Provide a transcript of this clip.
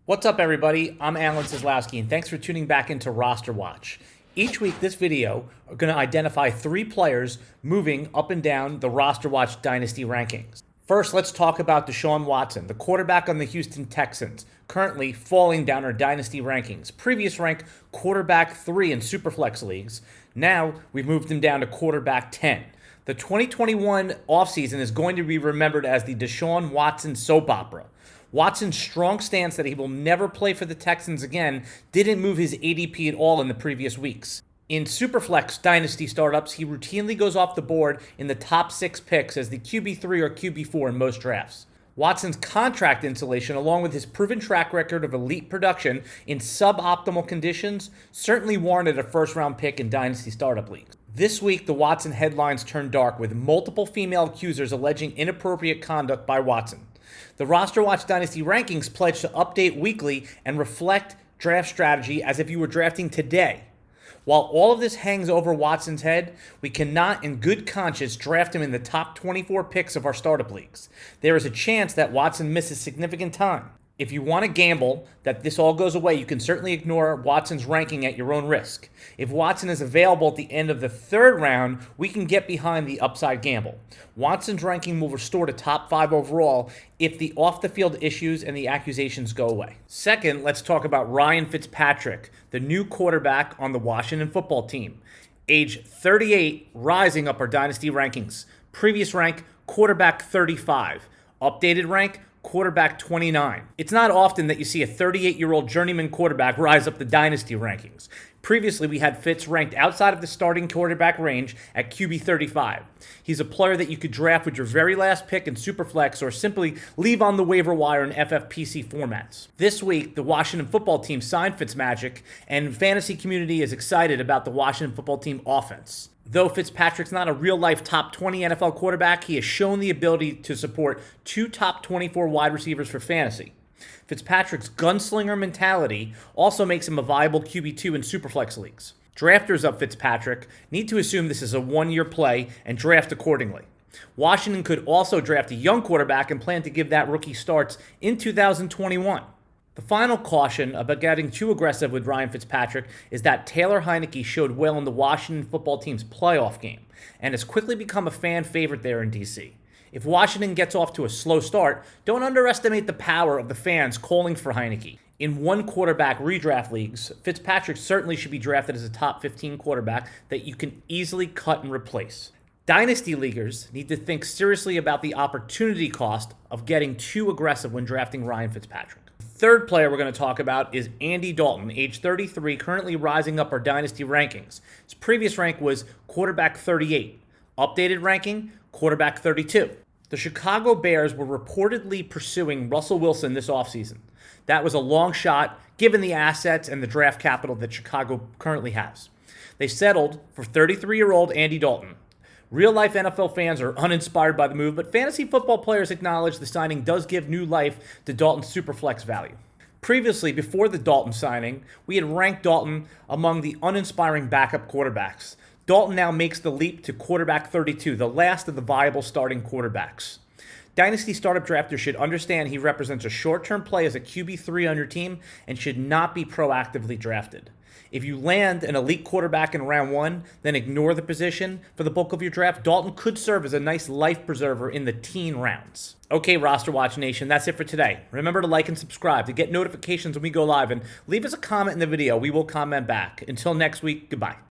What's up, everybody? I'm Alan Seslowsky, and thanks for tuning back into RosterWatch. Each week, this video is going to identify 3 players moving up and down the RosterWatch Dynasty rankings. First, let's talk about DeShaun Watson, the quarterback on the Houston Texans, currently falling down our Dynasty rankings. Previous rank, quarterback 3 in Superflex leagues. Now, we've moved him down to quarterback 10. The 2021 offseason is going to be remembered as the DeShaun Watson soap opera. Watson's strong stance that he will never play for the Texans again didn't move his ADP at all in the previous weeks. In Superflex Dynasty startups, he routinely goes off the board in the top 6 picks as the QB3 or QB4 in most drafts. Watson's contract insulation, along with his proven track record of elite production in suboptimal conditions, certainly warranted a first-round pick in Dynasty startup leagues. This week, the Watson headlines turned dark with multiple female accusers alleging inappropriate conduct by Watson. The RosterWatch Dynasty rankings pledge to update weekly and reflect draft strategy as if you were drafting today. While all of this hangs over Watson's head, we cannot in good conscience draft him in the top 24 picks of our startup leagues. There is a chance that Watson misses significant time. If you want to gamble that this all goes away, you can certainly ignore Watson's ranking at your own risk. If Watson is available at the end of the 3rd round, we can get behind the upside gamble. Watson's ranking will restore to top 5 overall if the off-the-field issues and the accusations go away. Second, let's talk about Ryan Fitzpatrick, the new quarterback on the Washington football team. Age 38, rising up our Dynasty rankings. Previous rank, quarterback 35. Updated rank, quarterback 29. It's not often that you see a 38-year-old journeyman quarterback rise up the Dynasty rankings. Previously, we had Fitz ranked outside of the starting quarterback range at QB 35. He's a player that you could draft with your very last pick in Superflex or simply leave on the waiver wire in FFPC formats. This week, the Washington football team signed Fitzmagic, and fantasy community is excited about the Washington football team offense. Though Fitzpatrick's not a real-life top 20 NFL quarterback, he has shown the ability to support 2 top 24 wide receivers for fantasy. Fitzpatrick's gunslinger mentality also makes him a viable QB2 in Superflex leagues. Drafters of Fitzpatrick need to assume this is a 1-year play and draft accordingly. Washington could also draft a young quarterback and plan to give that rookie starts in 2021. The final caution about getting too aggressive with Ryan Fitzpatrick is that Taylor Heinicke showed well in the Washington football team's playoff game and has quickly become a fan favorite there in D.C. If Washington gets off to a slow start, don't underestimate the power of the fans calling for Heinicke. In 1 quarterback redraft leagues, Fitzpatrick certainly should be drafted as a top 15 quarterback that you can easily cut and replace. Dynasty leaguers need to think seriously about the opportunity cost of getting too aggressive when drafting Ryan Fitzpatrick. Third player we're going to talk about is Andy Dalton, age 33, currently rising up our Dynasty rankings. His previous rank was quarterback 38. Updated ranking, quarterback 32. The Chicago Bears were reportedly pursuing Russell Wilson this offseason. That was a long shot, given the assets and the draft capital that Chicago currently has. They settled for 33-year-old Andy Dalton. Real-life NFL fans are uninspired by the move, but fantasy football players acknowledge the signing does give new life to Dalton's Superflex value. Previously, before the Dalton signing, we had ranked Dalton among the uninspiring backup quarterbacks. Dalton now makes the leap to quarterback 32, the last of the viable starting quarterbacks. Dynasty startup drafters should understand he represents a short-term play as a QB3 on your team and should not be proactively drafted. If you land an elite quarterback in round 1, then ignore the position for the bulk of your draft, Dalton could serve as a nice life preserver in the teen rounds. Okay, RosterWatch Nation, that's it for today. Remember to like and subscribe to get notifications when we go live, and leave us a comment in the video. We will comment back. Until next week, goodbye.